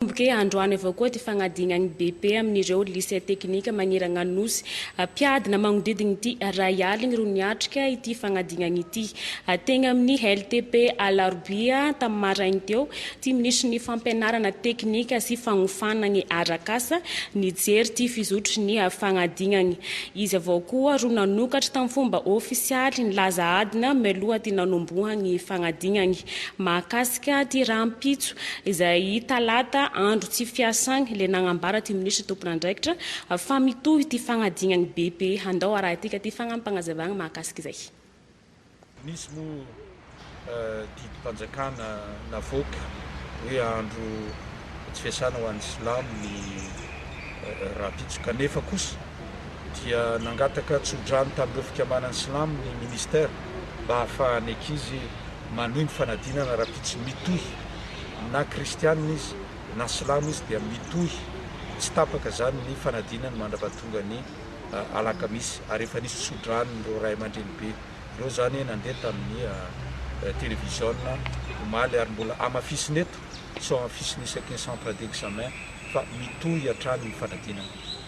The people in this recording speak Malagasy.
Ke androany avao koa ty fagnadinagny BP amin'ireo lycée teknika maneragna Anosy piadina magnodidiny ity ray aligny ro niatrika ity fagnadinagny ity tegna amin'ny LTP Alarobia tamin'ny maraigny teo ty minisy ny fampianarana teknika sy fagnofanana ny arakasa nijery ty fizotry ny fagnadinagny izy avao koa ro nanokatra tamin'ny fomba ofisialy nilaza adina mialoha ty nanombohagny fagnadinagny mahakasika ty rahampitso izay talata andro tsy fiasagny le nagnambara ty minisitry tompon'andraikitra fa mitohy ty fagnadinagny BP handao araha tika ty fagnampagnazavangy mahakasika izay. Nisy moa didim-panjakana navoaka hoe andro tsy fiasana ho an'ny silamo ny rahampitso kanefa kosa dia nangataka tsodrano tamin'ireo fikamanan'ny silamo ny ministère mba ahafahany ankizy manohy ny fanadinana rahampitso mitohy na kristianina izy na silamo izy dia mitohy tsy tapaka zany ny fanadinany mandrapahatonga ny alakamisy ary efa nisy tsodrano ro ray aman-dreny be ireo zany nandeha tamin'ny télévision omaly ary mbola amafisiny eto so amafisiny isaky ny centre d'examen fa mitohy hatrany ny fanadinana.